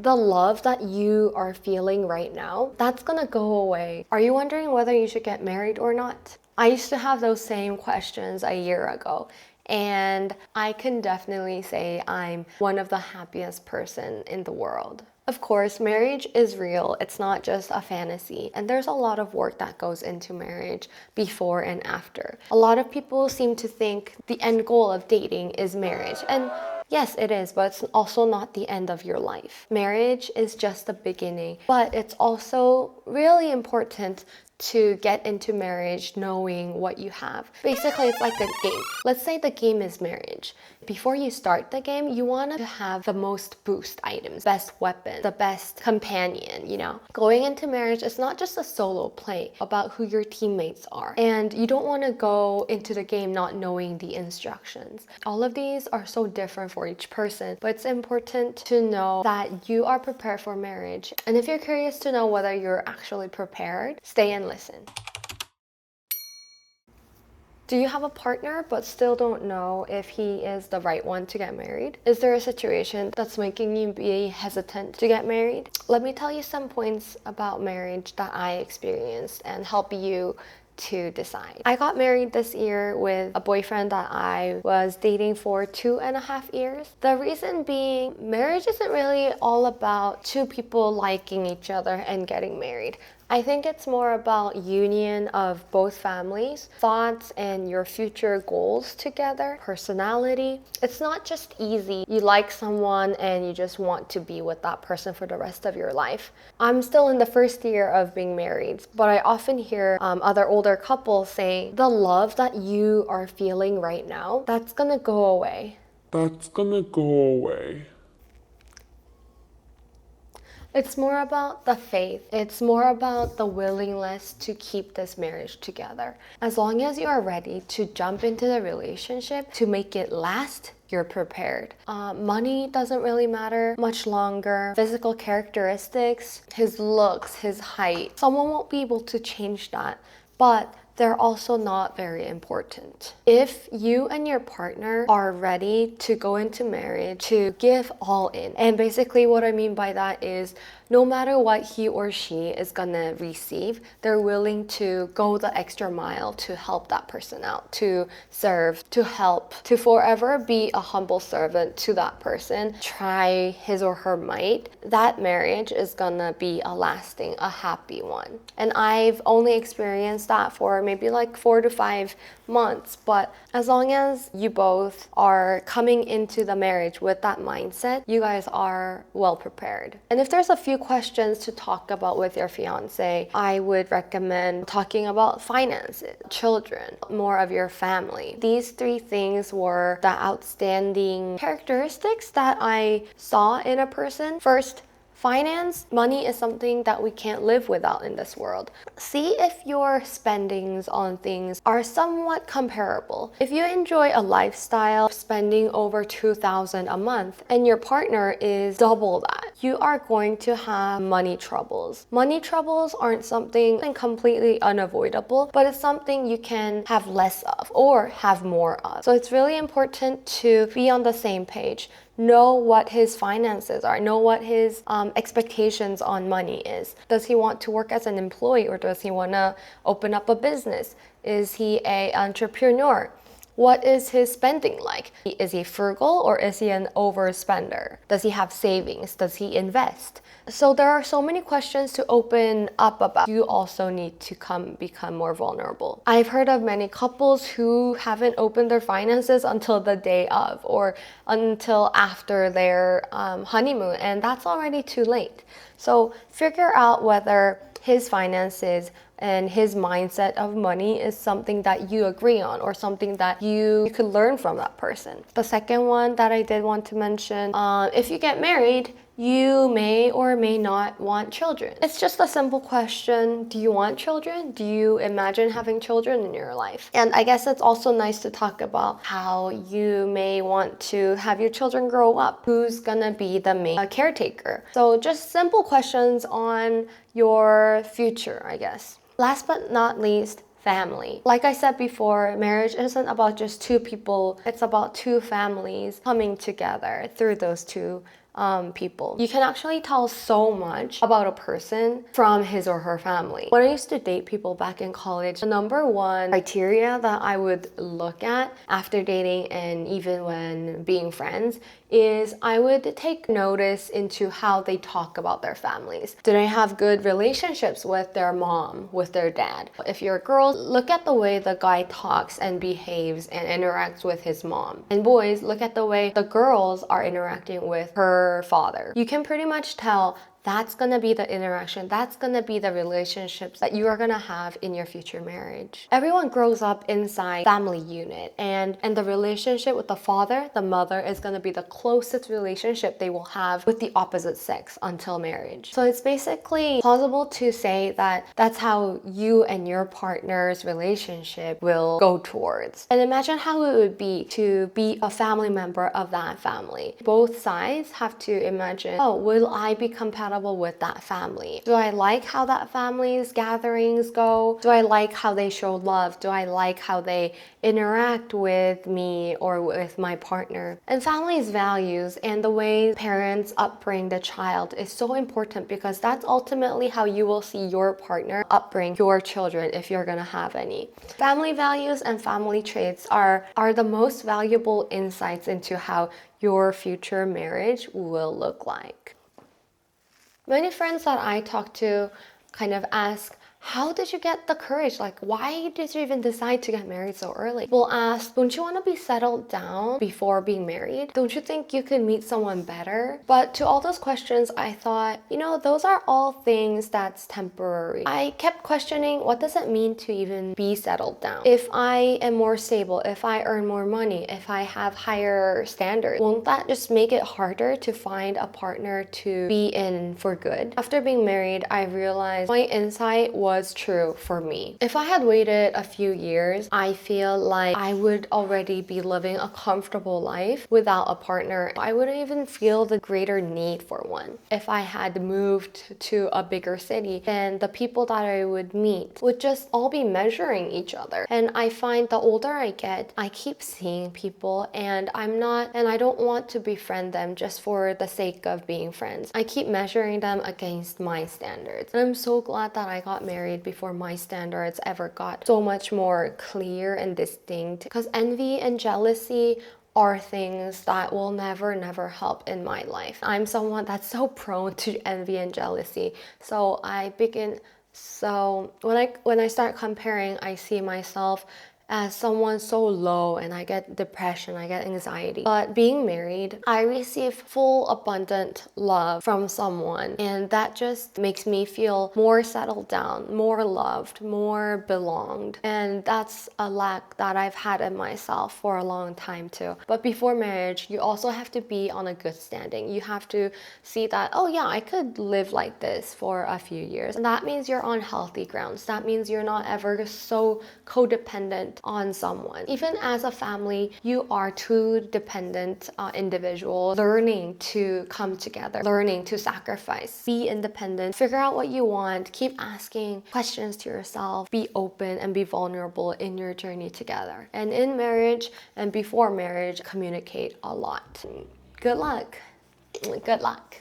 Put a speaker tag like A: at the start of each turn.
A: The love that you are feeling right now, that's gonna go away. Are you wondering whether you should get married or not? I used to have those same questions a year ago. And I can definitely say I'm one of the happiest person in the world. Of course, marriage is real. It's not just a fantasy. And there's a lot of work that goes into marriage before and after. A lot of people seem to think the end goal of dating is marriage. And yes, it is, but it's also not the end of your life. Marriage is just the beginning, but it's also really important to get into marriage knowing what you have. Basically, it's like a game. Let's say the game is marriage. Before you start the game, you want to have the most boost items, best weapon, the best companion, you know. Going into marriage is not just a solo play about who your teammates are. And you don't want to go into the game not knowing the instructions. All of these are so different for each person, but it's important to know that you are prepared for marriage. And if you're curious to know whether you're actually prepared, stay and listen. Do you have a partner but still don't know if he is the right one to get married? Is there a situation that's making you be hesitant to get married? Let me tell you some points about marriage that I experienced and help you to decide. I got married this year with a boyfriend that I was dating for 2.5 years. The reason being, marriage isn't really all about two people liking each other and getting married. I think it's more about union of both families, thoughts and your future goals together, personality. It's not just easy. You like someone and you just want to be with that person for the rest of your life. I'm still in the first year of being married, but I often hear other older couples saying, the love that you are feeling right now, that's gonna go away.
B: That's gonna go away.
A: It's more about the faith. It's more about the willingness to keep this marriage together. As long as you are ready to jump into the relationship to make it last, you're prepared. Money doesn't really matter much longer. Physical characteristics, his looks, his height, someone won't be able to change that. But they're also not very important. If you and your partner are ready to go into marriage, to give all in, and basically what I mean by that is no matter what he or she is gonna receive, they're willing to go the extra mile to help that person out, to serve, to help, to forever be a humble servant to that person, try his or her might, that marriage is gonna be a lasting, a happy one. And I've only experienced that for maybe like 4 to 5 months, but as long as you both are coming into the marriage with that mindset, you guys are well prepared. And if there's a few questions to talk about with your fiance, I would recommend talking about finances, children, more of your family. These 3 things were the outstanding characteristics that I saw in a person. First, finance, money is something that we can't live without in this world. See if your spendings on things are somewhat comparable. If you enjoy a lifestyle spending over $2,000 a month and your partner is double that, you are going to have money troubles. Money troubles aren't something completely unavoidable, but it's something you can have less of or have more of. So it's really important to be on the same page. Know what his finances are, know what his expectations on money is. Does he want to work as an employee or does he want to open up a business? Is he an entrepreneur? What is his spending like? Is he frugal or is he an overspender? Does he have savings? Does he invest? So there are so many questions to open up about. You also need to become more vulnerable. I've heard of many couples who haven't opened their finances until the day of or until after their honeymoon, and that's already too late. So figure out whether his finances and his mindset of money is something that you agree on or something that you could learn from that person. The second one that I did want to mention, if you get married, you may or may not want children. It's just a simple question. Do you want children? Do you imagine having children in your life? And I guess it's also nice to talk about how you may want to have your children grow up. Who's gonna be the main caretaker? So just simple questions on your future, I guess. Last but not least, family. Like I said before, marriage isn't about just 2 people. It's about 2 families coming together through those 2 people. You can actually tell so much about a person from his or her family. When I used to date people back in college, the number one criteria that I would look at after dating and even when being friends is I would take notice into how they talk about their families. Do they have good relationships with their mom, with their dad? If you're a girl, look at the way the guy talks and behaves and interacts with his mom. And boys, look at the way the girls are interacting with her father. You can pretty much tell that's gonna be the interaction, that's gonna be the relationships that you are gonna have in your future marriage. Everyone grows up inside family unit, and the relationship with the father, the mother is gonna be the closest relationship they will have with the opposite sex until marriage. So it's basically plausible to say that that's how you and your partner's relationship will go towards. And imagine how it would be to be a family member of that family. Both sides have to imagine, oh, will I be compatible with that family? Do I like how that family's gatherings go? Do I like how they show love? Do I like how they interact with me or with my partner? And family's values and the way parents upbring the child is so important because that's ultimately how you will see your partner upbring your children if you're gonna have any. Family values and family traits are the most valuable insights into how your future marriage will look like. Many friends that I talk to kind of ask, how did you get the courage? Like, why did you even decide to get married so early? People ask, don't you want to be settled down before being married? Don't you think you could meet someone better? But to all those questions, I thought, those are all things that's temporary. I kept questioning, what does it mean to even be settled down? If I am more stable, if I earn more money, if I have higher standards, won't that just make it harder to find a partner to be in for good? After being married, I realized my insight was true for me. If I had waited a few years, I feel like I would already be living a comfortable life without a partner. I wouldn't even feel the greater need for one. If I had moved to a bigger city, then the people that I would meet would just all be measuring each other. And I find the older I get, I keep seeing people and I don't want to befriend them just for the sake of being friends. I keep measuring them against my standards. And I'm so glad that I got married before my standards ever got so much more clear and distinct, because envy and jealousy are things that will never help in my life. I'm someone that's so prone to envy and jealousy. So when I start comparing, I see myself as someone so low and I get depression, I get anxiety. But being married, I receive full abundant love from someone, and that just makes me feel more settled down, more loved, more belonged. And that's a lack that I've had in myself for a long time too. But before marriage, you also have to be on a good standing. You have to see that, oh yeah, I could live like this for a few years. And that means you're on healthy grounds. That means you're not ever so codependent on someone. Even as a family, you are two dependent individuals learning to come together, learning to sacrifice, be independent, figure out what you want, keep asking questions to yourself, be open and be vulnerable in your journey together. And in marriage and before marriage, communicate a lot. Good luck. Good luck.